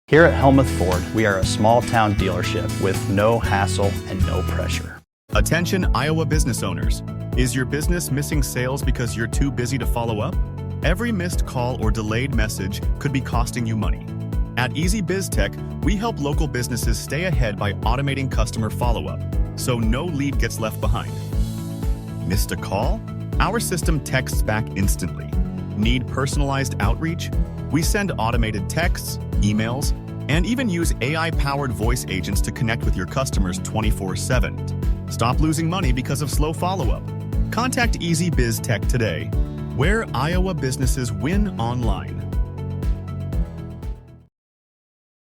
Here at Helmuth Ford, we are a small-town dealership with no hassle and no pressure. Attention Iowa business owners. Is your business missing sales because you're too busy to follow up? Every missed call or delayed message could be costing you money. At Easy Biz Tech, we help local businesses stay ahead by automating customer follow-up, so no lead gets left behind. Missed a call? Our system texts back instantly. Need personalized outreach? We send automated texts, emails, and even use AI-powered voice agents to connect with your customers 24/7. Stop losing money because of slow follow-up. Contact Easy Biz Tech today, where Iowa businesses win online.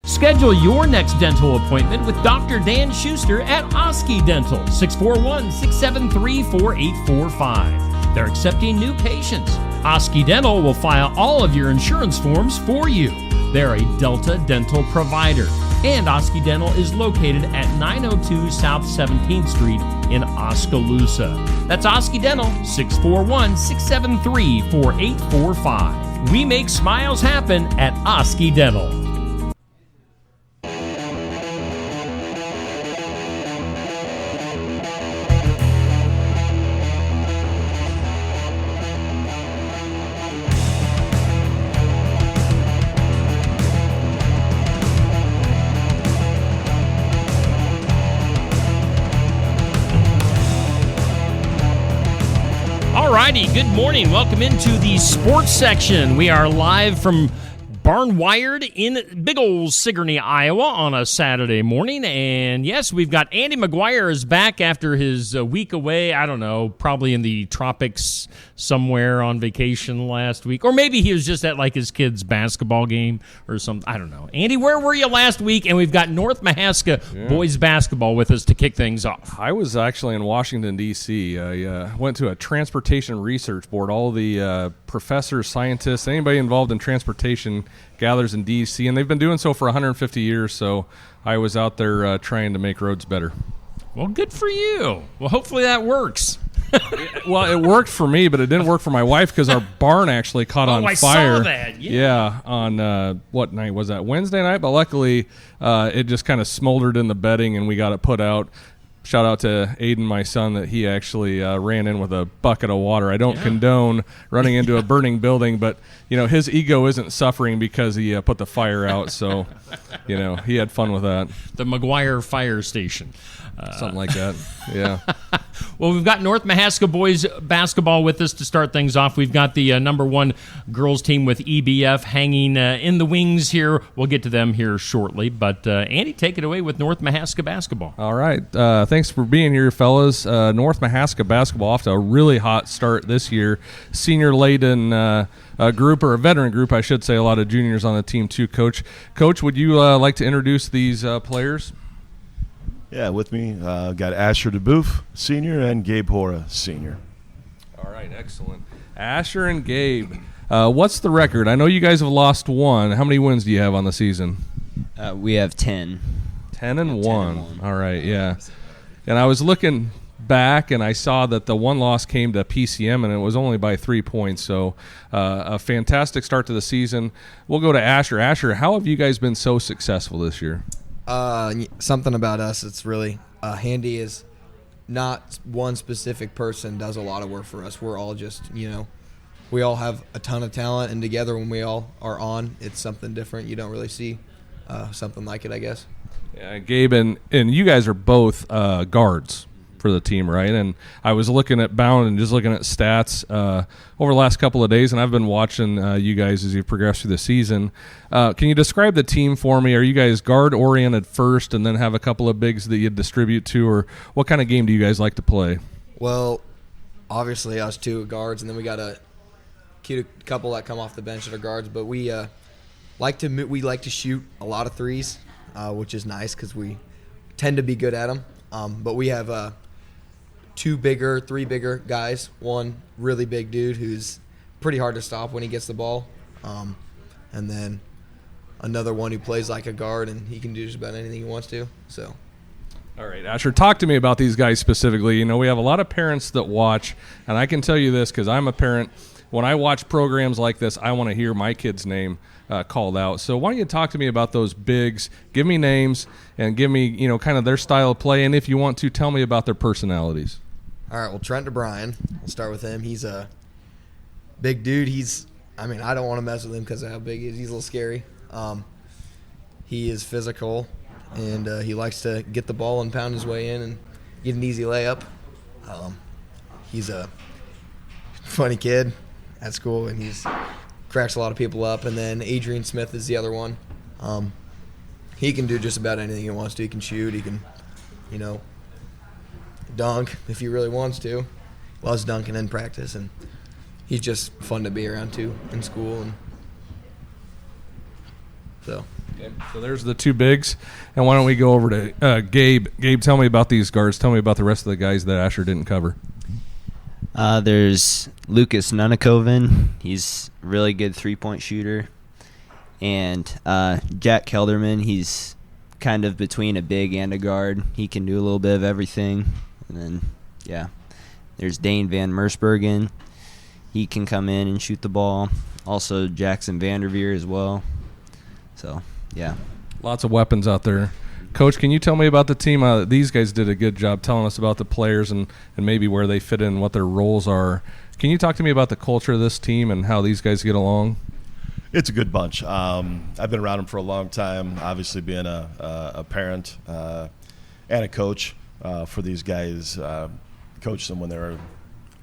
Schedule your next dental appointment with Dr. Dan Schuster at Oski Dental, 641-673-4845. They're accepting new patients. Oski Dental will file all of your insurance forms for you. They're a Delta dental provider. And Oski Dental is located at 902 South 17th Street in Oskaloosa. That's Oski Dental, 641-673-4845. We make smiles happen at Oski Dental. Alrighty, good morning. Welcome into the sports section. We are live from Barnwired in big old Sigourney, Iowa on a Saturday morning. And yes, we've got Andy McGuire is back after his week away. I don't know, probably in the tropics somewhere on vacation last week. Or maybe he was just at like his kid's basketball game or something. I don't know. Andy, where were you last week? And we've got North Mahaska boys basketball with us to kick things off. I was actually in Washington, D.C. I went to a transportation research board. All the professors, scientists, anybody involved in transportation gathers in D.C., and they've been doing so for 150 years, so I was out there trying to make roads better. Well, good for you. Well, hopefully that works. Well, it worked for me, but it didn't work for my wife because our barn actually caught on I fire. saw that. Yeah, on what night was that? Wednesday night, but luckily it just kind of smoldered in the bedding, and we got it put out. Shout out to Aiden, my son, that he actually ran in with a bucket of water. I don't condone running into a burning building, but, his ego isn't suffering because he put the fire out. So, he had fun with that. The McGuire Fire Station. Something like that, yeah. Well, we've got North Mahaska boys basketball with us to start things off. We've got the number one girls team with EBF hanging in the wings here. We'll get to them here shortly. But, Andy, take it away with North Mahaska basketball. All right. Thanks for being here, fellas. North Mahaska basketball off to a really hot start this year. Senior-laden group, or a veteran group, I should say. A lot of juniors on the team, too, Coach. Coach, would you like to introduce these players? Yeah, with me, got Asher DeBouf, senior, and Gabe Hora, senior. All right, excellent. Asher and Gabe, what's the record? I know you guys have lost one. How many wins do you have on the season? We have 10. 10-1. All right, yeah. And I was looking back, and I saw that the one loss came to PCM, and it was only by 3 points. So a fantastic start to the season. We'll go to Asher. Asher, how have you guys been so successful this year? Something about us, it's really Handy is not one specific person does a lot of work for us. We're all just, we all have a ton of talent, and together when we all are on, it's something different. You don't really see something like it, I guess. Yeah, Gabe, and you guys are both guards for the team, right? And I was looking at Bound and just looking at stats over the last couple of days, and I've been watching you guys as you progress through the season. Can you describe the team for me? Are you guys guard-oriented first and then have a couple of bigs that you distribute to, or what kind of game do you guys like to play? Well, obviously us two guards, and then we got a cute couple that come off the bench that are guards, but we like to shoot a lot of threes, which is nice because we tend to be good at them. But we have three bigger guys. One really big dude who's pretty hard to stop when he gets the ball. And then another one who plays like a guard, and he can do just about anything he wants to. So, all right, Asher, talk to me about these guys specifically. We have a lot of parents that watch, and I can tell you this because I'm a parent. When I watch programs like this, I want to hear my kid's name called out. So why don't you talk to me about those bigs? Give me names and give me, kind of their style of play. And if you want to, tell me about their personalities. All right, well, Trent DeBryan, we'll start with him. He's a big dude. I don't want to mess with him because of how big he is. He's a little scary. He is physical, and he likes to get the ball and pound his way in and get an easy layup. He's a funny kid at school, and he's cracks a lot of people up. And then Adrian Smith is the other one. He can do just about anything he wants to. He can shoot. He can, dunk if he really wants to. Loves dunking in practice, and he's just fun to be around too in school. And so. So there's the two bigs, and why don't we go over to Gabe? Gabe, tell me about these guards. Tell me about the rest of the guys that Asher didn't cover. There's Lucas Nunakoven. He's a really good three-point shooter. And Jack Kelderman, he's kind of between a big and a guard. He can do a little bit of everything. And then, there's Dane Van Mersbergen. He can come in and shoot the ball. Also Jackson Vanderveer as well. So, yeah. Lots of weapons out there. Coach, can you tell me about the team? These guys did a good job telling us about the players and maybe where they fit in, what their roles are. Can you talk to me about the culture of this team and how these guys get along? It's a good bunch. I've been around them for a long time, obviously being a parent and a coach for these guys. Coached them when they were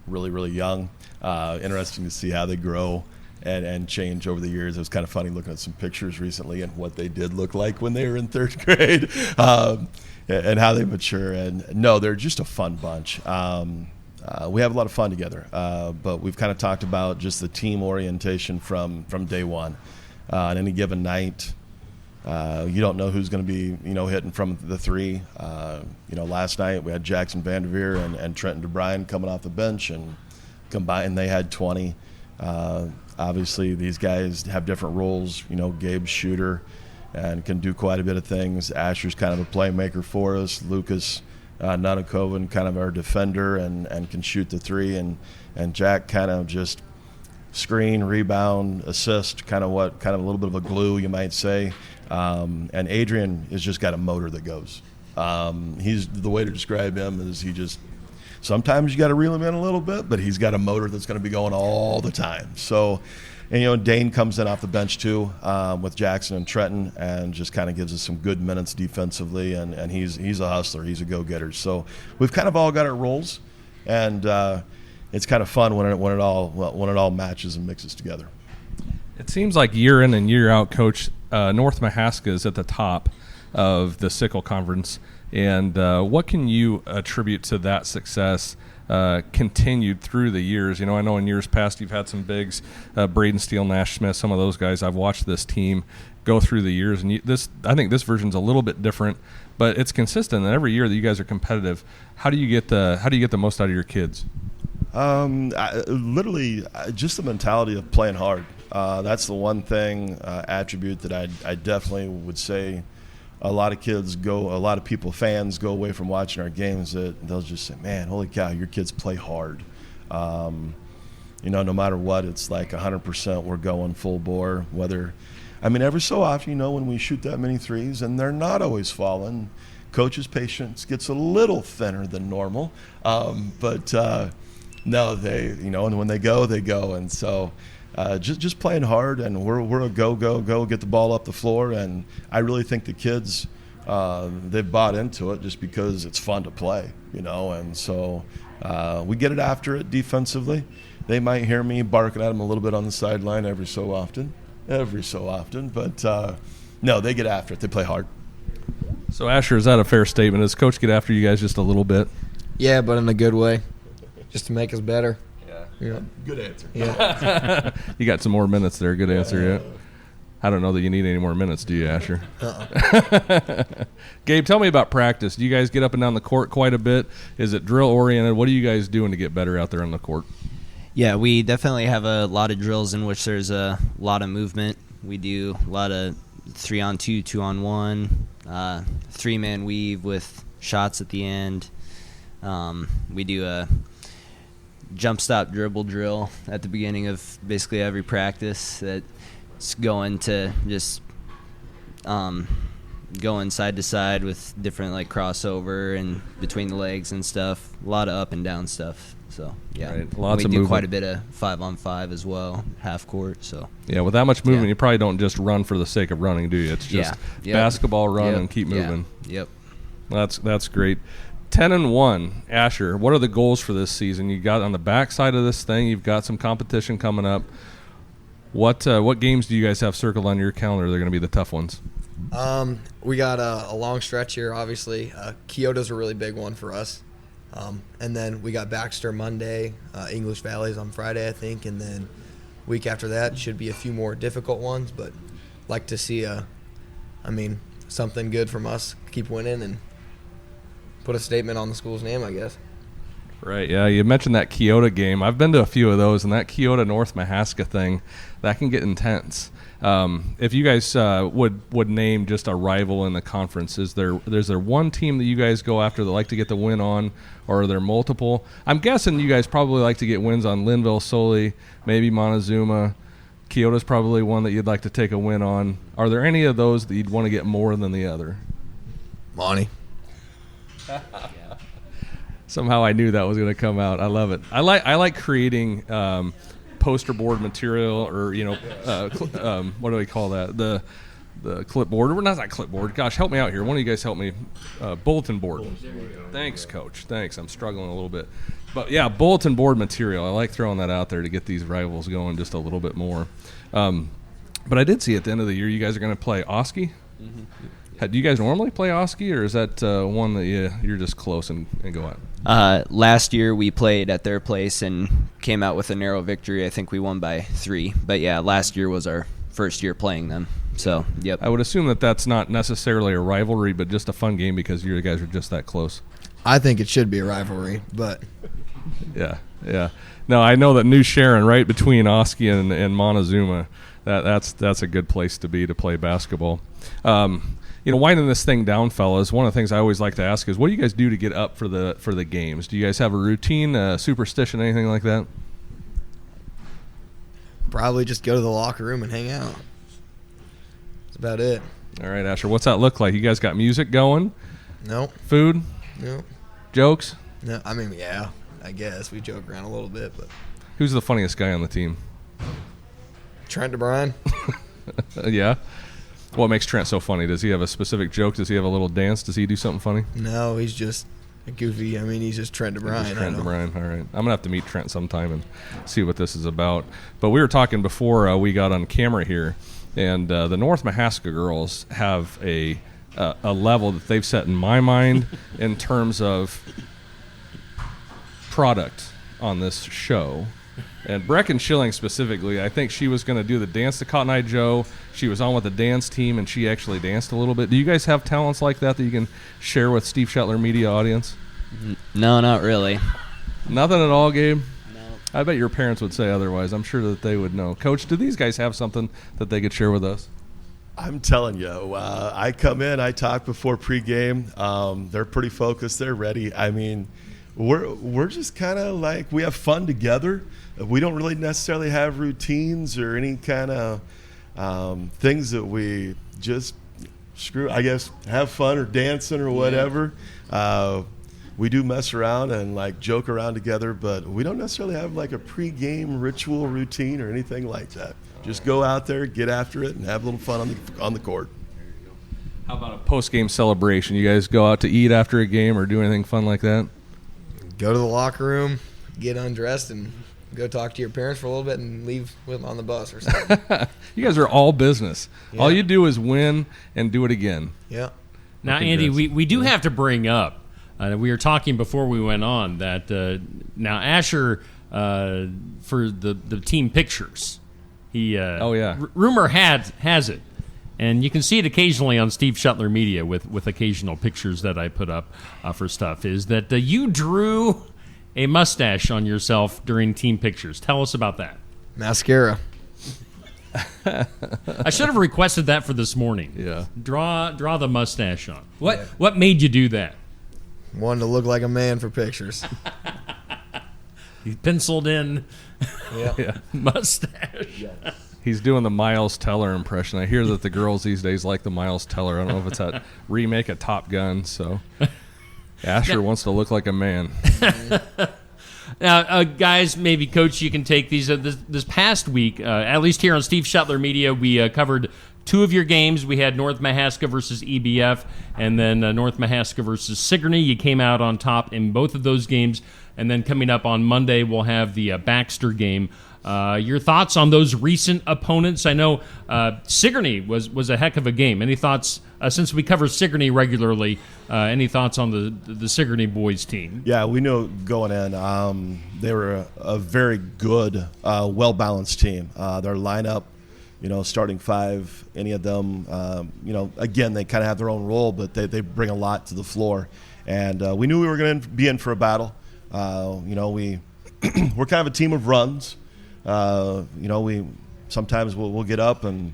really, really young. Interesting to see how they grow and change over the years. It was kind of funny looking at some pictures recently and what they did look like when they were in third grade and how they mature. And no, they're just a fun bunch. We have a lot of fun together, but we've kind of talked about just the team orientation from day one. On any given night, you don't know who's going to be, hitting from the three. Last night we had Jackson Vanderveer and Trenton DeBryan coming off the bench, and combined they had 20. Obviously, these guys have different roles. Gabe's shooter and can do quite a bit of things. Asher's kind of a playmaker for us. Lucas Nunakoven, kind of our defender and can shoot the three. And Jack kind of just screen, rebound, assist, kind of a little bit of a glue, you might say. And Adrian has just got a motor that goes. The way to describe him is sometimes you got to reel him in a little bit, but he's got a motor that's going to be going all the time. So, Dane comes in off the bench too with Jackson and Trenton, and just kind of gives us some good minutes defensively. And he's a hustler. He's a go-getter. So we've kind of all got our roles, and it's kind of fun when it all matches and mixes together. It seems like year in and year out, Coach, North Mahaska is at the top of the Sickle Conference. And what can you attribute to that success continued through the years? I know in years past you've had some bigs, Braden Steele, Nash Smith, some of those guys. I've watched this team go through the years, and I think this version's a little bit different, but it's consistent. And every year that you guys are competitive, how do you get the most out of your kids? Literally, just the mentality of playing hard. That's the one attribute that I definitely would say. A lot of fans go away from watching our games that they'll just say, man, holy cow, your kids play hard. No matter what, it's like 100% we're going full bore. Every so often, when we shoot that many threes and they're not always falling, coach's patience gets a little thinner than normal. But no, and when they go, they go. And so just playing hard, and we're a go, get the ball up the floor. And I really think the kids, they've bought into it just because it's fun to play, and so we get it after it defensively. They might hear me barking at them a little bit on the sideline every so often, but no, they get after it. They play hard. So, Asher, is that a fair statement? Does Coach get after you guys just a little bit? Yeah, but in a good way, just to make us better. Yeah. Good answer. Yeah. You got some more minutes there. Good answer, yeah. I don't know that you need any more minutes, do you, Asher? Gabe, tell me about practice. Do you guys get up and down the court quite a bit? Is it drill-oriented? What are you guys doing to get better out there on the court? Yeah, we definitely have a lot of drills in which there's a lot of movement. We do a lot of 3-on-2, 2-on-1, 3-man weave with shots at the end. We do a jump stop dribble drill at the beginning of basically every practice that it's going to just going side to side with different like crossover and between the legs and stuff. A lot of up and down stuff. So yeah, Right. Lots we of do movement. quite a bit of 5-on-5 as well, half court. So Yeah, with that much movement, Yeah. you probably don't just run for the sake of running, do you? It's just Yep. basketball run Yep. and keep Yeah. moving. Yep. That's great. 10-1, Asher. What are the goals for this season? You got on the backside of this thing. You've got some competition coming up. What games do you guys have circled on your calendar? They're going to be the tough ones. We got a long stretch here, obviously. Kyoto's a really big one for us. And then we got Baxter Monday, English Valley's on Friday, I think. And then week after that should be a few more difficult ones. But like to see, something good from us. Keep winning and put a statement on the school's name, I guess. Right, yeah. You mentioned that Kyoto game. I've been to a few of those, and that Kyoto North Mahaska thing, that can get intense. If you guys would name just a rival in the conference, is there one team that you guys go after that like to get the win on, or are there multiple? I'm guessing you guys probably like to get wins on Linville, Sully, maybe Montezuma. Kyoto's probably one that you'd like to take a win on. Are there any of those that you'd want to get more than the other? Monty. Somehow I knew that was going to come out. I love it. I like creating poster board material, or what do we call that? The clipboard. Or not clipboard. Gosh, help me out here. One of you guys help me. Bulletin board. Thanks, Coach. Thanks. I'm struggling a little bit, but yeah, bulletin board material. I like throwing that out there to get these rivals going just a little bit more. But I did see at the end of the year you guys are going to play Oski. Mm-hmm. Do you guys normally play Oski, or is that one that you're just close and go at? Last year we played at their place and came out with a narrow victory. I think we won by 3. But yeah, last year was our first year playing them. So, yep. I would assume that that's not necessarily a rivalry, but just a fun game because you guys are just that close. I think it should be a rivalry, but Yeah. No, I know that New Sharon, right between Oski and Montezuma, that's a good place to be to play basketball. Winding this thing down, fellas, one of the things I always like to ask is, what do you guys do to get up for the games? Do you guys have a routine, superstition, anything like that? probably just go to the locker room and hang out. That's about it. All right, Asher, what's that look like? You guys got music going? Nope. Food? Nope. Jokes? No, yeah, I guess we joke around a little bit, but Who's the funniest guy on the team? Trent DeBryan. Yeah? What makes Trent so funny? Does he have a specific joke? Does he have a little dance? Does he do something funny? No, he's just a goofy. He's just Trent DeBryan. Just Trent DeBryan. All right. I'm going to have to meet Trent sometime and see what this is about. But we were talking before we got on camera here, and the North Mahaska girls have a level that they've set in my mind in terms of product on this show. And Brecken Schilling specifically, I think she was going to do the dance to Cotton Eye Joe. She was on with the dance team, and she actually danced a little bit. Do you guys have talents like that you can share with Steve Shetler media audience? No, not really. Nothing at all, Gabe? No. I bet your parents would say otherwise. I'm sure that they would know. Coach, do these guys have something that they could share with us? I'm telling you, I come in, I talk before pregame. They're pretty focused. They're ready. We're just kind of like, we have fun together. We don't really necessarily have routines or any kind of things that we just have fun or dancing or whatever. We do mess around and joke around together, but we don't necessarily have a pregame ritual routine or anything like that. Just go out there, get after it, and have a little fun on the court. How about a post-game celebration? You guys go out to eat after a game or do anything fun like that? Go to the locker room, get undressed, and go talk to your parents for a little bit and leave with them on the bus or something. You guys are all business. Yeah. All you do is win and do it again. Yeah. Now, Congrats. Andy, we do have to bring up, we were talking before we went on, that now Asher, for the team pictures, he rumor has it, and you can see it occasionally on Steve Shetler Media with occasional pictures that I put up for stuff, is that you drew a mustache on yourself during team pictures. Tell us about that. Mascara. I should have requested that for this morning. Yeah. Draw the mustache on. What made you do that? Wanted to look like a man for pictures. He penciled in Yeah. mustache. He's doing the Miles Teller impression. I hear that the girls these days like the Miles Teller. I don't know if it's that remake of Top Gun. So Asher wants to look like a man. Now, guys, maybe Coach, you can take these. This past week, at least here on Steve Shuttler Media, we covered 2 of your games. We had North Mahaska versus EBF, and then North Mahaska versus Sigourney. You came out on top in both of those games. And then coming up on Monday, we'll have the Baxter game. Your thoughts on those recent opponents? I know Sigourney was a heck of a game. Any thoughts, since we cover Sigourney regularly, any thoughts on the Sigourney boys team? Yeah, we knew going in they were a very good, well-balanced team. Their lineup, starting 5, any of them, again, they kind of have their own role, but they bring a lot to the floor. And we knew we were going to be in for a battle. We're kind of a team of runs. We sometimes we'll get up and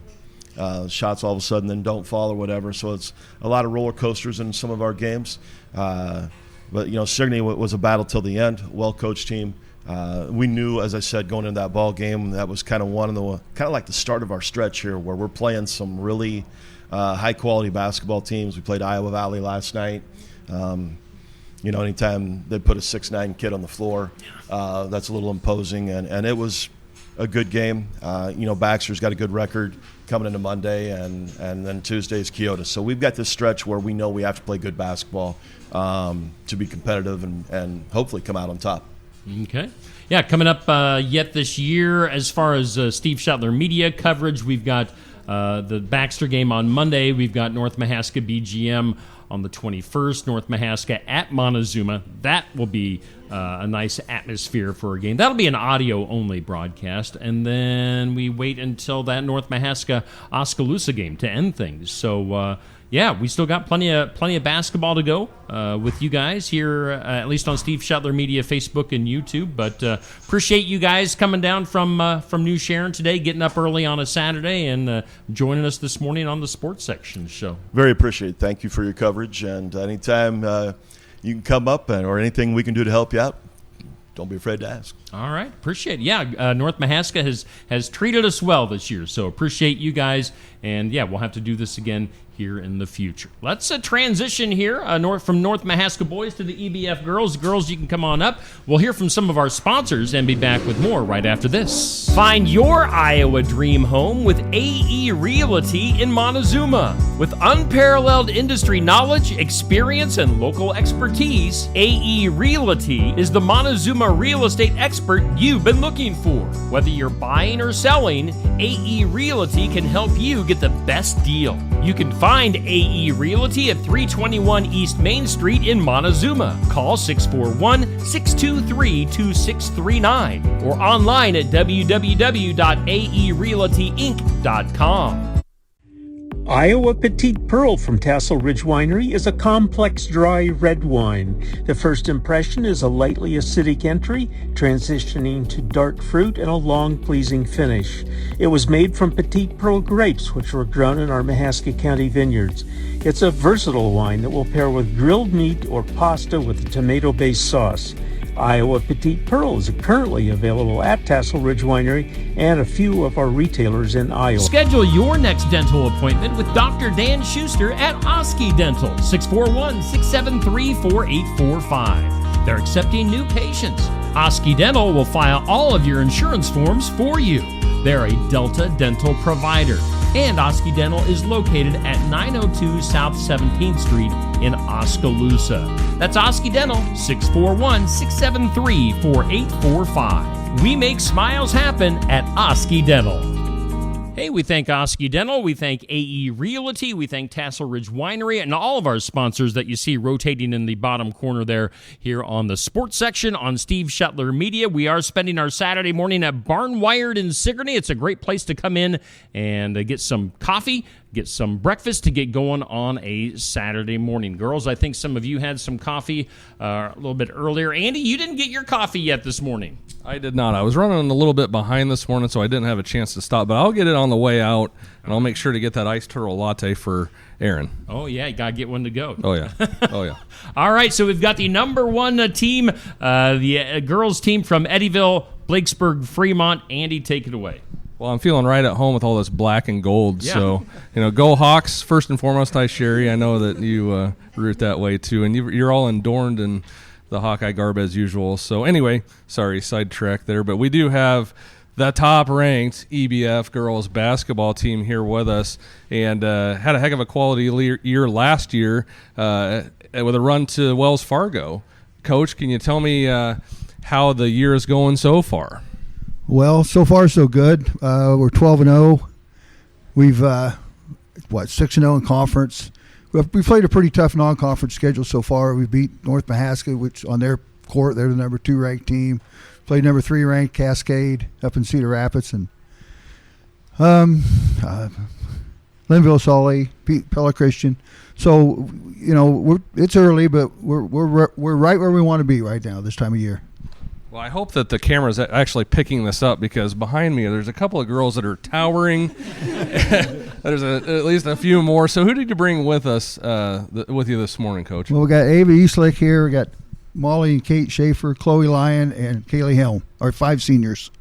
shots all of a sudden then don't fall or whatever. So it's a lot of roller coasters in some of our games. But Sigourney was a battle till the end. Well-coached team. We knew, as I said, going into that ball game, that was kind of like the start of our stretch here, where we're playing some really high-quality basketball teams. We played Iowa Valley last night. Anytime they put a 6'9" kid on the floor, that's a little imposing, and it was a good game. Baxter's got a good record coming into Monday, and then Tuesday's Kyoto. So we've got this stretch where we know we have to play good basketball to be competitive and hopefully come out on top. Okay. Yeah, coming up yet this year, as far as Steve Shuttler media coverage, we've got the Baxter game on Monday. We've got North Mahaska BGM on the 21st, North Mahaska at Montezuma. That will be a nice atmosphere for a game. That'll be an audio-only broadcast, and then we wait until that North Mahaska-Oskaloosa game to end things. So, we still got plenty of basketball to go with you guys here, at least on Steve Shuttler Media Facebook and YouTube. But appreciate you guys coming down from New Sharon today, getting up early on a Saturday, and joining us this morning on the Sports Section show. Very appreciate it. Thank you for your coverage, and anytime you can come up or anything we can do to help you out, don't be afraid to ask. All right. Appreciate it. Yeah, North Mahaska has treated us well this year, so appreciate you guys. And, we'll have to do this again here in the future. Let's transition here from North Mahaska boys to the EBF girls. Girls, you can come on up. We'll hear from some of our sponsors and be back with more right after this. Find your Iowa dream home with AE Realty in Montezuma. With unparalleled industry knowledge, experience, and local expertise, AE Realty is the Montezuma real estate expert you've been looking for. Whether you're buying or selling, AE Realty can help you get the best deal. You can find AE Realty at 321 East Main Street in Montezuma. Call 641-623-2639 or online at www.aerealtyinc.com. Iowa Petite Pearl from Tassel Ridge Winery is a complex dry red wine. The first impression is a lightly acidic entry, transitioning to dark fruit and a long, pleasing finish. It was made from Petite Pearl grapes, which were grown in our Mahaska County vineyards. It's a versatile wine that will pair with grilled meat or pasta with a tomato-based sauce. Iowa Petite Pearl is currently available at Tassel Ridge Winery and a few of our retailers in Iowa. Schedule your next dental appointment with Dr. Dan Schuster at Oski Dental, 641-673-4845. They're accepting new patients. Oski Dental will file all of your insurance forms for you. They're a Delta dental provider. And Oski Dental is located at 902 South 17th Street in Oskaloosa. That's Oski Dental, 641-673-4845. We make smiles happen at Oski Dental. Hey, we thank Oski Dental, we thank AE Realty, we thank Tassel Ridge Winery, and all of our sponsors that you see rotating in the bottom corner there here on the sports section on Steve Shuttler Media. We are spending our Saturday morning at Barnwired in Sigourney. It's a great place to come in and get some coffee, get some breakfast to get going on a Saturday morning. Girls, I think some of you had some coffee a little bit earlier. Andy, you didn't get your coffee yet this morning. I did not. I was running a little bit behind this morning, so I didn't have a chance to stop. But I'll get it on the way out, and I'll make sure to get that iced turtle latte for Aaron. Oh, yeah. You got to get one to go. Oh, yeah. Oh, yeah. All right, so we've got the number one team, the girls team from Eddyville, Blakesburg, Fremont. Andy, take it away. Well, I'm feeling right at home with all this black and gold. Yeah. So, go Hawks first and foremost. Hi, Sherry. I know that you root that way too, and you're all adorned in the Hawkeye garb as usual. So, anyway, sorry, sidetrack there, but we do have the top-ranked EBF girls basketball team here with us, and had a heck of a quality year last year with a run to Wells Fargo. Coach, can you tell me how the year is going so far? Well, so far so good. We're 12-0. We've 6-0 in conference. We played a pretty tough non-conference schedule so far. We beat North Mahaska, which on their court they're the number 2 ranked team. Played number 3 ranked Cascade up in Cedar Rapids, and Linville Sully, Pella Christian. So it's early, but we're right where we want to be right now this time of year. Well, I hope that the camera's actually picking this up, because behind me there's a couple of girls that are towering. There's at least a few more. So who did you bring with us with you this morning, Coach? Well, we got Ava Eastlick here. We got Molly and Kate Schaefer, Chloe Lyon, and Kaylee Helm, our 5 seniors.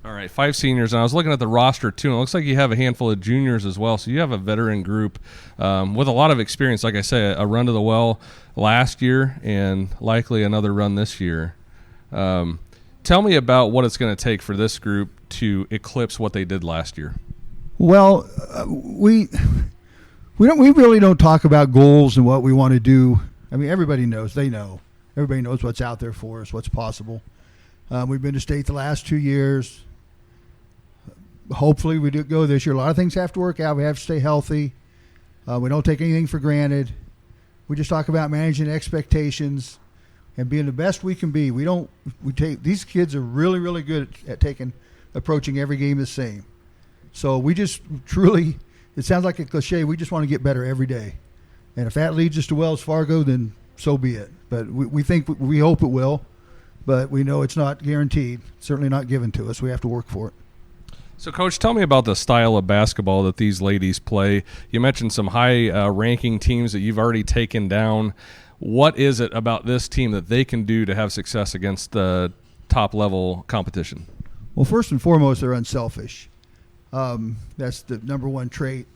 All right, 5 seniors. And I was looking at the roster, too, and it looks like you have a handful of juniors as well. So you have a veteran group with a lot of experience. Like I say, a run to the well last year and likely another run this year. Tell me about what it's going to take for this group to eclipse what they did last year. Well, we really don't talk about goals and what we want to do. I mean, everybody knows. They know. Everybody knows what's out there for us, what's possible. We've been to state the last 2 years. Hopefully we do go this year. A lot of things have to work out. We have to stay healthy. We don't take anything for granted. We just talk about managing expectations and being the best we can be. These kids are really, really good at approaching every game the same. So we just truly, it sounds like a cliche, we just want to get better every day. And if that leads us to Wells Fargo, then so be it. But we hope it will, but we know it's not guaranteed. Certainly not given to us. We have to work for it. So, Coach, tell me about the style of basketball that these ladies play. You mentioned some high-ranking teams that you've already taken down. What is it about this team that they can do to have success against the top-level competition? Well, first and foremost, they're unselfish. That's the number one trait.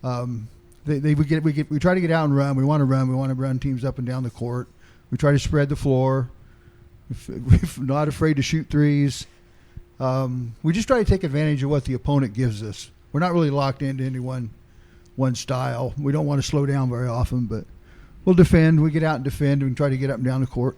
We try to get out and run. We want to run. We want to run teams up and down the court. We try to spread the floor. We're not afraid to shoot threes. We just try to take advantage of what the opponent gives us. We're not really locked into any one style. We don't want to slow down very often, but we'll defend. We get out and defend and try to get up and down the court.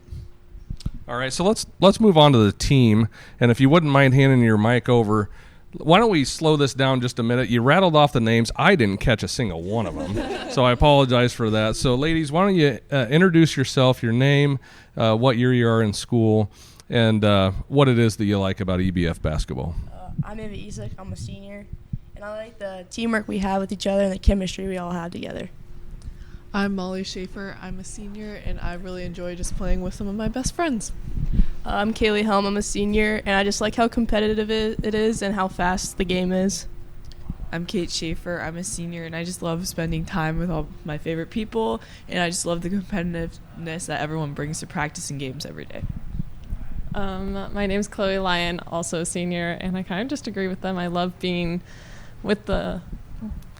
All right, so let's move on to the team. And if you wouldn't mind handing your mic over, why don't we slow this down just a minute? You rattled off the names. I didn't catch a single one of them, so I apologize for that. So, ladies, why don't you introduce yourself, your name, what year you are in school, and what it is that you like about EBF basketball. I'm Ava Eastlick. I'm a senior, and I like the teamwork we have with each other and the chemistry we all have together. I'm Molly Schaefer. I'm a senior, and I really enjoy just playing with some of my best friends. I'm Kaylee Helm. I'm a senior, and I just like how competitive it is and how fast the game is. I'm Kate Schaefer. I'm a senior, and I just love spending time with all my favorite people, and I just love the competitiveness that everyone brings to practice and games every day. My name's Chloe Lyon, also a senior, and I kind of just agree with them. I love being with the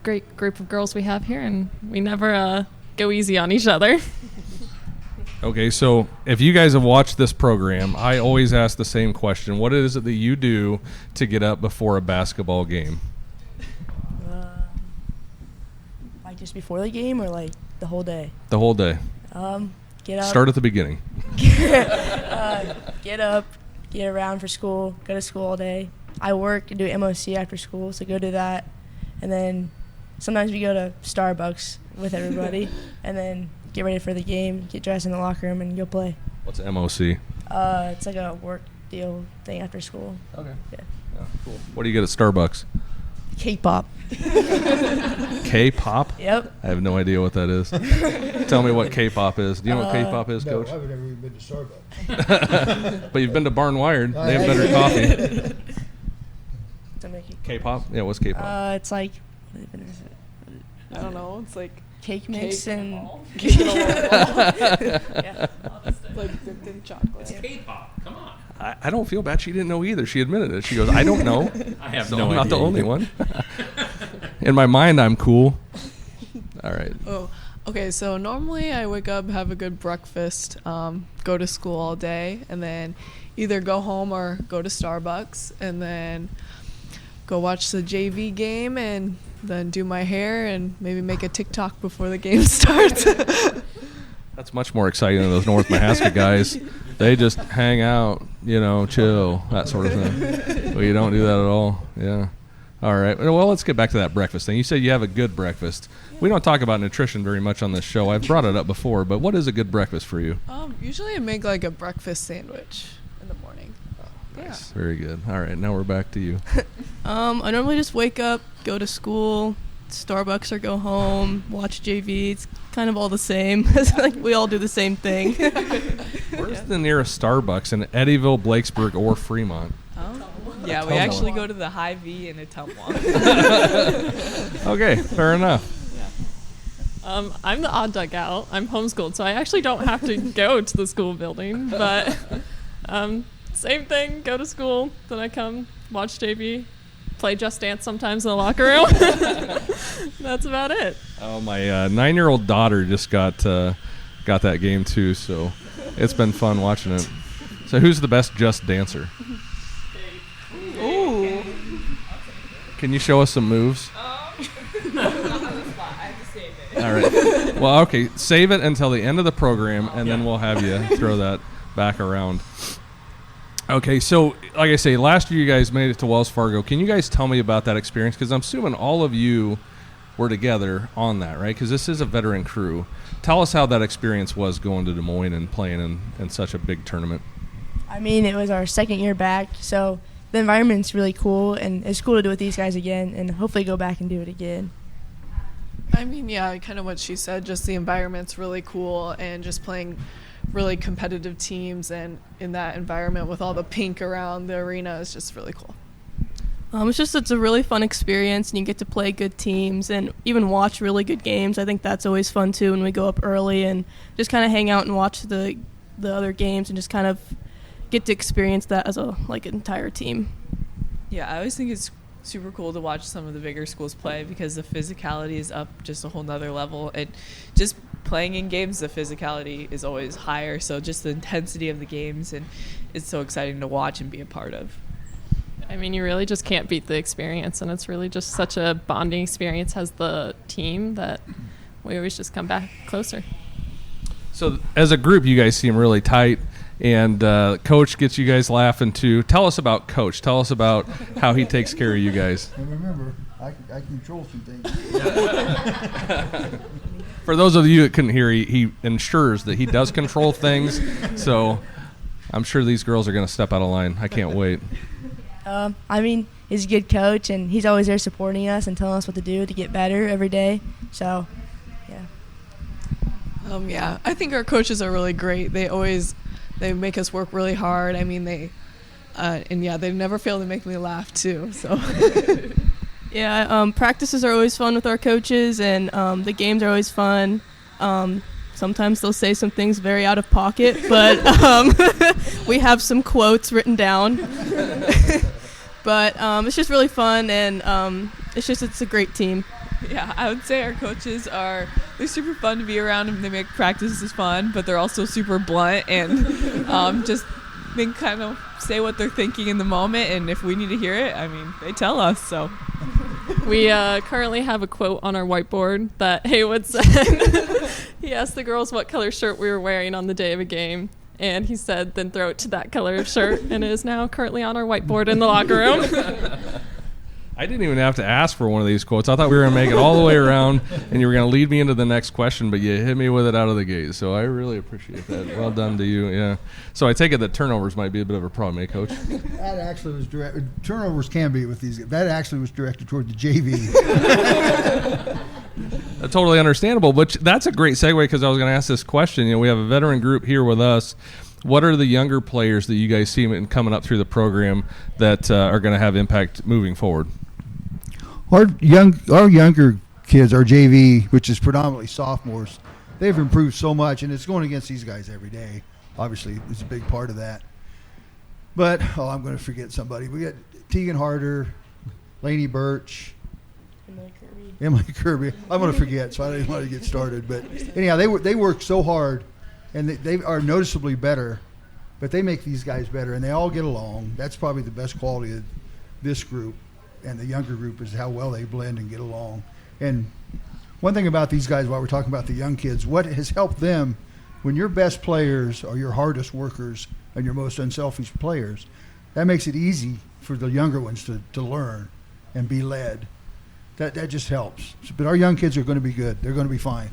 great group of girls we have here, and we never go easy on each other. Okay, so if you guys have watched this program, I always ask the same question. What is it that you do to get up before a basketball game? Like just before the game or like the whole day? The whole day. Get up. Start at the beginning. Get up, get around for school, go to school all day. I work and do MOC after school, so go do that. And then sometimes we go to Starbucks with everybody and then get ready for the game, get dressed in the locker room, and go play. What's MOC? It's like a work deal thing after school. Okay. Yeah. Cool. What do you get at Starbucks? K-pop. K-pop? Yep. I have no idea what that is. Tell me what K-pop is. Do you know what K-pop is, Coach? No, I've never even been to Starbucks. But you've been to Barn Wired. They have better coffee. K-pop? Yeah, what's K-pop? It's like, I don't know. It's like cake mix and yeah. Like dipped in chocolate. It's K-pop. Come on. I don't feel bad. She didn't know either. She admitted it. She goes, I don't know. I have So no I'm not the idea only either. one. In my mind, I'm cool. All right. Oh, okay. So normally I wake up, have a good breakfast, go to school all day, and then either go home or go to Starbucks, and then go watch the JV game, and then do my hair and maybe make a TikTok before the game starts. That's much more exciting than those North Mahaska guys. They just hang out, chill, that sort of thing. Well, you don't do that at all. Yeah. All right. Well, let's get back to that breakfast thing. You said you have a good breakfast. We don't talk about nutrition very much on this show. I've brought it up before, but what is a good breakfast for you? Usually I make like a breakfast sandwich in the morning. Nice. Very good. All right. Now we're back to you. I normally just wake up, go to school, Starbucks or go home, watch JV. It's kind of all the same. It's like we all do the same thing. Where's the nearest Starbucks in Eddyville, Blakesburg, or Fremont? Yeah, we actually go to the Hy-Vee in Atumwa. Okay, fair enough. I'm the odd duck out. I'm homeschooled, so I actually don't have to go to the school building. But same thing, go to school, then I come, watch JV, play Just Dance sometimes in the locker room. That's about it. Oh, my 9-year-old daughter just got that game too, so it's been fun watching it. So who's the best Just Dancer? Ooh. Can you show us some moves? All right. Well, okay. Save it until the end of the program, and then we'll have you throw that back around. Okay, so like I say, last year you guys made it to Wells Fargo. Can you guys tell me about that experience? Because I'm assuming all of you were together on that, right? Because this is a veteran crew. Tell us how that experience was going to Des Moines and playing in such a big tournament. I mean, it was our second year back, so the environment's really cool, and it's cool to do it with these guys again, and hopefully go back and do it again. I mean, yeah, kind of what she said, just the environment's really cool, and just playing really competitive teams and in that environment with all the pink around the arena is just really cool. It's a really fun experience, and you get to play good teams and even watch really good games. I think that's always fun too when we go up early and just kind of hang out and watch the other games and just kind of get to experience that as an entire team. Yeah, I always think it's super cool to watch some of the bigger schools play because the physicality is up just a whole nother level. And just playing in games, the physicality is always higher. So just the intensity of the games, and it's so exciting to watch and be a part of. I mean, you really just can't beat the experience, and it's really just such a bonding experience as the team that we always just come back closer. So as a group, you guys seem really tight. And Coach gets you guys laughing too. Tell us about Coach. Tell us about how he takes care of you guys. And remember, I control some things. For those of you that couldn't hear, he ensures that he does control things. So I'm sure these girls are going to step out of line. I can't wait. I mean, he's a good coach, and he's always there supporting us and telling us what to do to get better every day. So, yeah. Yeah, I think our coaches are really great. They make us work really hard. I mean, they never fail to make me laugh too. So, yeah, practices are always fun with our coaches, and the games are always fun. Sometimes they'll say some things very out of pocket, but we have some quotes written down. But it's just really fun, and it's a great team. Yeah, I would say our coaches they're super fun to be around, and they make practices fun, but they're also super blunt and they kind of say what they're thinking in the moment, and if we need to hear it, I mean, they tell us, so. We currently have a quote on our whiteboard that Haywood said. He asked the girls what color shirt we were wearing on the day of a game, and he said, then throw it to that color of shirt, and it is now currently on our whiteboard in the locker room. I didn't even have to ask for one of these quotes. I thought we were going to make it all the way around, and you were going to lead me into the next question, but you hit me with it out of the gate. So I really appreciate that. Well done to you. Yeah. So I take it that turnovers might be a bit of a problem, eh, Coach? That actually was turnovers can be with these. That actually was directed toward the JV. Totally understandable, but that's a great segue because I was going to ask this question. We have a veteran group here with us. What are the younger players that you guys see coming up through the program that are going to have impact moving forward? Our younger kids, our JV, which is predominantly sophomores, they've improved so much, and it's going against these guys every day. Obviously, it's a big part of that. But, I'm going to forget somebody. We got Tegan Harder, Lainey Birch, Emily Kirby. I'm going to forget, so I didn't want to get started. But anyhow, they work so hard, and they are noticeably better. But they make these guys better, and they all get along. That's probably the best quality of this group and the younger group is how well they blend and get along. And one thing about these guys, while we're talking about the young kids, what has helped them when your best players are your hardest workers and your most unselfish players, that makes it easy for the younger ones to learn and be led. That just helps. But our young kids are going to be good. They're going to be fine.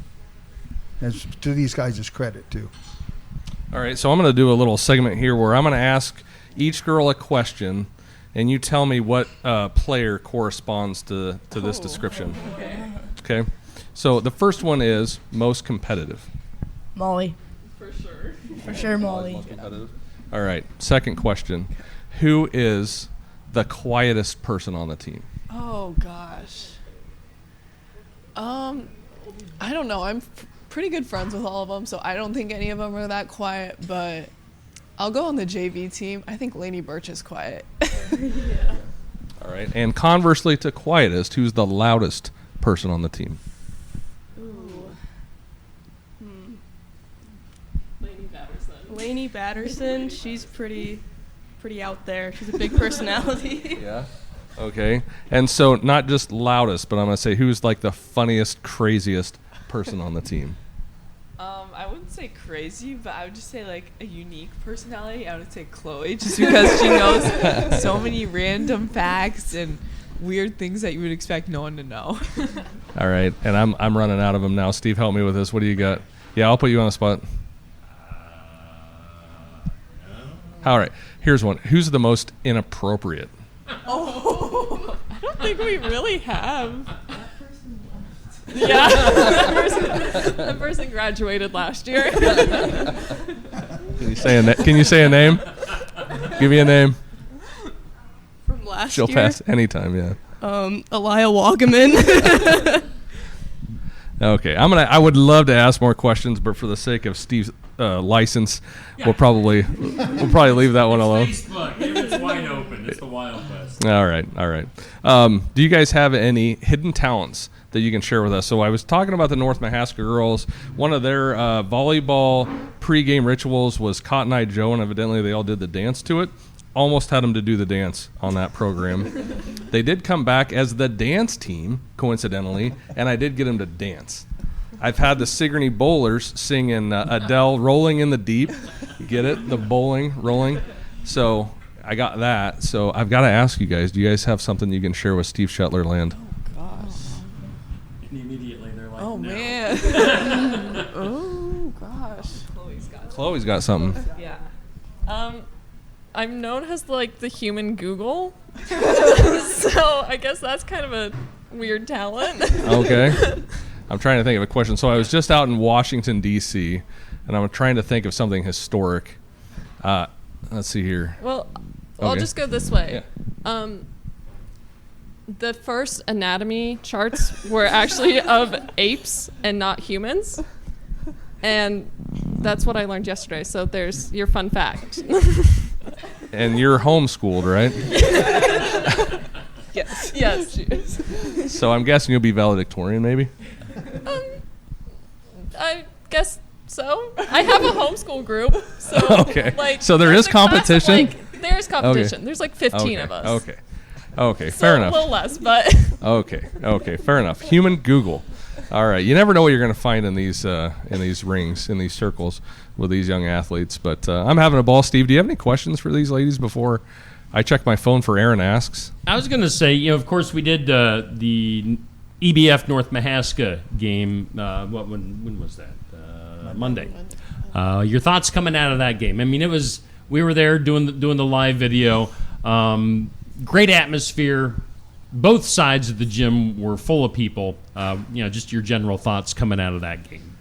That's to these guys' credit, too. All right, so I'm going to do a little segment here where I'm going to ask each girl a question, and you tell me what player corresponds to this description. Okay. So the first one is most competitive. Molly. For sure. For sure, Molly. Most competitive. All right. Second question: who is the quietest person on the team? Oh gosh. I don't know. I'm pretty good friends with all of them, so I don't think any of them are that quiet. But I'll go on the JV team. I think Lainey Birch is quiet. Yeah. All right. And conversely to quietest, who's the loudest person on the team? Lainey Batterson, she's pretty out there. She's a big personality. Yeah. Okay. And so not just loudest, but I'm going to say who's like the funniest, craziest person on the team? I wouldn't say crazy, but I would just say like a unique personality. I would say Chloe, just because she knows so many random facts and weird things that you would expect no one to know. All right. And I'm running out of them now. Steve, help me with this. What do you got? Yeah, I'll put you on the spot. All right. Here's one. Who's the most inappropriate? Oh, I don't think we really have. Yeah, that person graduated last year. Can you say a name? Give me a name. From last She'll year? pass anytime, yeah. Elia Wagaman. Okay, I would love to ask more questions, but for the sake of Steve's license, we'll probably leave that one alone. Facebook, it's wide open. It's the Wild West. All right. Do you guys have any hidden talents that you can share with us? So I was talking about the North Mahaska girls. One of their volleyball pregame rituals was Cotton Eye Joe, and evidently they all did the dance to it. Almost had them to do the dance on that program. They did come back as the dance team, coincidentally, and I did get them to dance. I've had the Sigourney Bowlers singing Adele, Rolling in the Deep. You get it? The bowling, rolling. So I got that. So I've got to ask you guys, do you guys have something you can share with Steve Shetler Land? Oh, gosh. And immediately they're like, oh, no. man. Oh, gosh. Chloe's got something. Yeah. I'm known as like the human Google. So I guess that's kind of a weird talent. Okay. I'm trying to think of a question. So I was just out in Washington, D.C., and I'm trying to think of something historic. Let's see here. Well, Okay. I'll just go this way. Yeah. The first anatomy charts were actually of apes and not humans. And that's what I learned yesterday. So there's your fun fact. And you're homeschooled, right? Yes. Yes, she is. So I'm guessing you'll be valedictorian, maybe? I guess so. I have a homeschool group. So, Okay. like, So there there's is a class of, competition? like, there's competition. Okay. There's like 15 of us. Okay, So fair a enough. little less, but. Okay, fair enough. Human Google. All right, you never know what you're going to find in these rings, in these circles with these young athletes. But I'm having a ball. Steve, do you have any questions for these ladies before I check my phone for Aaron Asks? I was going to say, of course, we did the EBF North Mahaska game. When was that? Monday. Your thoughts coming out of that game? I mean, we were there doing the live video. Great atmosphere. Both sides of the gym were full of people. Just your general thoughts coming out of that game.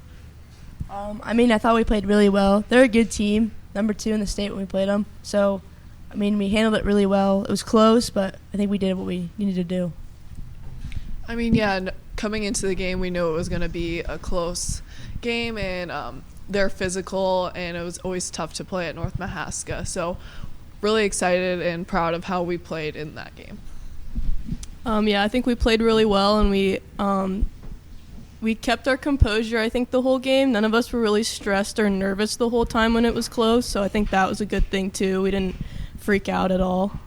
I thought we played really well. They're a good team, number 2 in the state when we played them. So, we handled it really well. It was close, but I think we did what we needed to do. Coming into the game, we knew it was going to be a close game, and they're physical, and it was always tough to play at North Mahaska. So really excited and proud of how we played in that game. Yeah, I think we played really well, and we kept our composure, I think, the whole game. None of us were really stressed or nervous the whole time when it was close, so I think that was a good thing, too. We didn't freak out at all.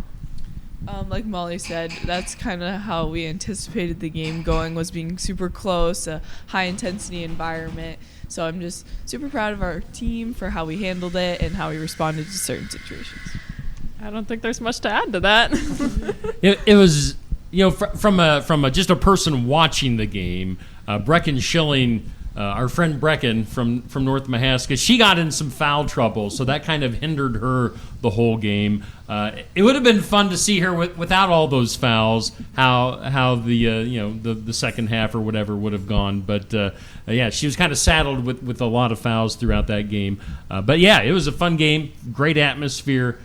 Like Molly said, that's kind of how we anticipated the game going, was being super close, a high-intensity environment. So I'm just super proud of our team for how we handled it and how we responded to certain situations. I don't think there's much to add to that. It was, from just a person watching the game, Brecken Schilling, our friend Brecken from North Mahaska, she got in some foul trouble, so that kind of hindered her the whole game. It would have been fun to see her without all those fouls, how the second half or whatever would have gone. But yeah, she was kind of saddled with a lot of fouls throughout that game. But yeah, it was a fun game, great atmosphere.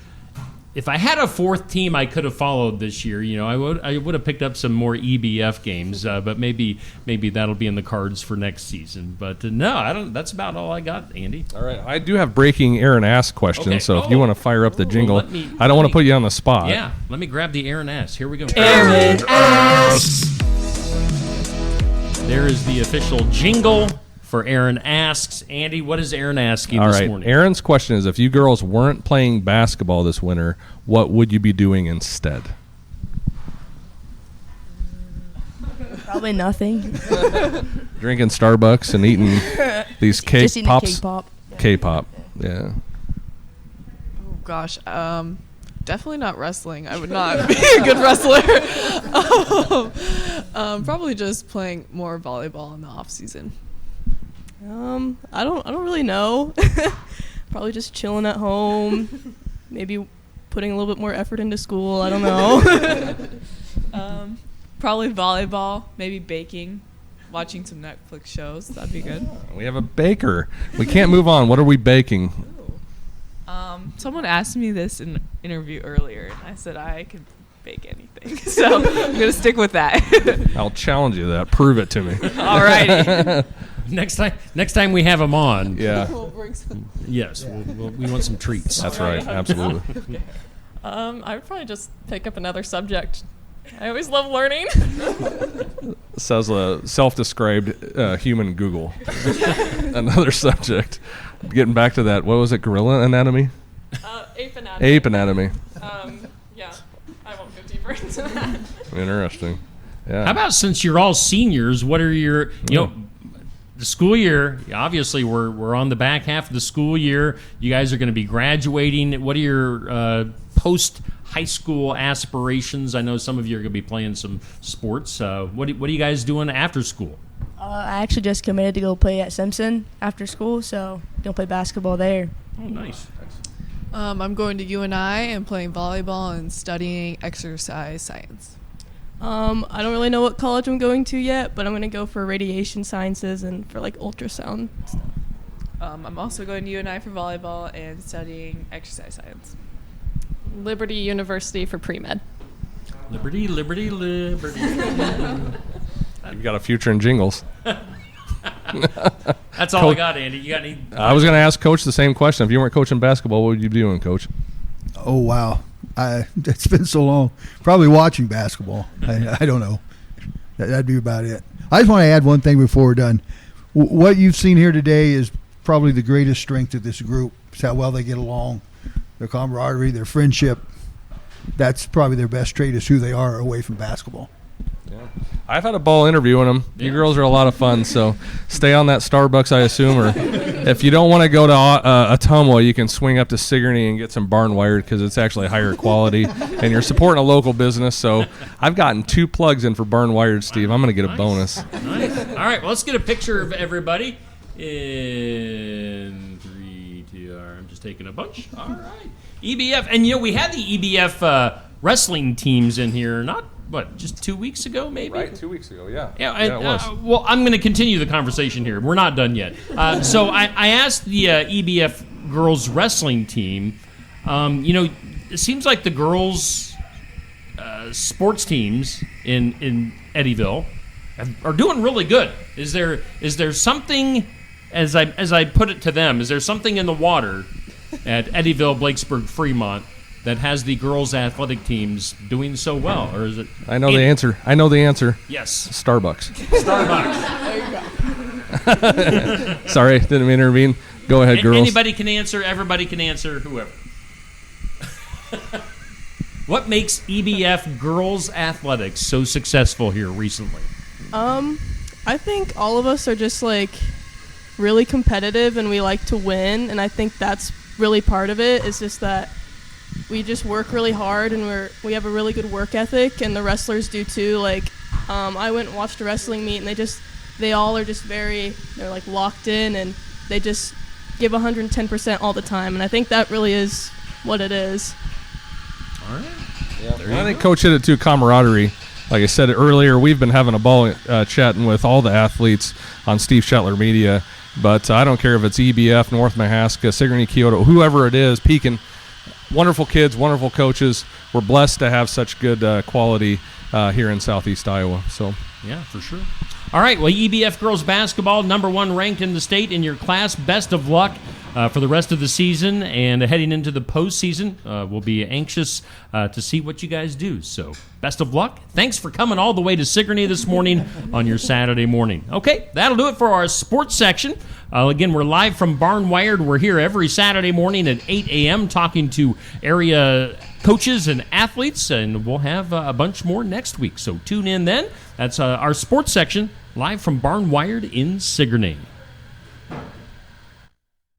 If I had a fourth team I could have followed this year, I would have picked up some more EBF games, but maybe that'll be in the cards for next season. But no, I don't. That's about all I got, Andy. All right, I do have breaking Aaron Ask questions, Okay. so if you want to fire up the jingle, I don't want to put you on the spot. Yeah, let me grab the Aaron Ask. Here we go. Aaron Asks. There is the official jingle for Aaron Asks. Andy, what is Aaron asking All this right, morning? Aaron's question is, if you girls weren't playing basketball this winter, what would you be doing instead? Probably nothing. Drinking Starbucks and eating these cake Just eating pops. K-pop. K-pop, yeah. Oh gosh, definitely not wrestling. I would not be a good wrestler. Probably just playing more volleyball in the off season. I don't really know. Probably just chilling at home. Maybe putting a little bit more effort into school. I don't know. Probably volleyball, maybe baking, watching some Netflix shows. That'd be good. We have a baker. We can't move on. What are we baking? Someone asked me this in an interview earlier, and I said I could bake anything. So I'm going to stick with that. I'll challenge you to that. Prove it to me. All righty. Next time we have him on. Yeah. We'll bring some. Yes, we want some treats. That's right. Absolutely. I would probably just pick up another subject. I always love learning. Says a self-described human Google. Another subject. Getting back to that, what was it, gorilla anatomy? Ape anatomy. Ape anatomy. Yeah, I won't go deeper into that. Interesting. Yeah. How about, since you're all seniors, what are your, the school year, obviously we're on the back half of the school year. You guys are going to be graduating. What are your post-high school aspirations? I know some of you are going to be playing some sports. What are you guys doing after school? I actually just committed to go play at Simpson after school, so gonna play basketball there. Oh, nice. I'm going to UNI and playing volleyball and studying exercise science. I don't really know what college I'm going to yet, but I'm going to go for radiation sciences and for like ultrasound stuff. I'm also going to UNI for volleyball and studying exercise science. Liberty University for pre-med. Liberty, liberty, liberty. You've got a future in jingles. That's all I got, Andy. You got any? I was going to ask Coach the same question. If you weren't coaching basketball, what would you be doing, Coach? Oh, wow. It's been so long. Probably watching basketball. I don't know. That'd be about it. I just want to add one thing before we're done. What you've seen here today is probably the greatest strength of this group. It's how well they get along, their camaraderie, their friendship. That's probably their best trait, is who they are away from basketball. Yeah. I've had a ball interviewing them. You girls are a lot of fun, so stay on that Starbucks, I assume. Or if you don't want to go to Ottumwa, you can swing up to Sigourney and get some barn wired, because it's actually higher quality. And you're supporting a local business, so I've gotten 2 plugs in for barn wired, Steve. I'm going to get a bonus. Nice. All right, well, let's get a picture of everybody. In 3, 2, I'm just taking a bunch. All right. EBF. And, we had the EBF wrestling teams in here, just 2 weeks ago, maybe? Right, 2 weeks ago, yeah. Yeah, it was. Well, I'm going to continue the conversation here. We're not done yet. So I asked the EBF girls wrestling team, it seems like the girls sports teams in Eddyville are doing really good. Is there something, as I put it to them, is there something in the water at Eddyville, Blakesburg, Fremont that has the girls' athletic teams doing so well, or is it? I know the answer. I know the answer. Yes. Starbucks. Starbucks. Sorry, didn't mean to intervene. Go ahead, girls. Anybody can answer. Everybody can answer. Whoever. What makes EBF girls athletics so successful here recently? I think all of us are just like really competitive and we like to win, and I think that's really part of it. It's just that we just work really hard and we have a really good work ethic, and the wrestlers do too. Like I went and watched a wrestling meet, and they all are just they're like locked in, and they just give 110% all the time, and I think that really is what it is. All right. I think Coach hit it too, camaraderie. Like I said earlier, we've been having a ball chatting with all the athletes on Steve Shetler Media, but I don't care if it's EBF, North Mahaska, Sigourney, Kyoto, whoever it is, Pekin. Wonderful kids, wonderful coaches. We're blessed to have such good quality here in Southeast Iowa. So, yeah, for sure. All right, well, EBF girls basketball, #1 ranked in the state in your class. Best of luck for the rest of the season, and heading into the postseason. We'll be anxious to see what you guys do. So, best of luck. Thanks for coming all the way to Sigourney this morning on your Saturday morning. Okay, that'll do it for our sports section. Again, we're live from Barnwired. We're here every Saturday morning at 8 a.m. talking to area coaches and athletes, and we'll have a bunch more next week. So tune in then. That's our sports section live from Barnwired in Sigourney.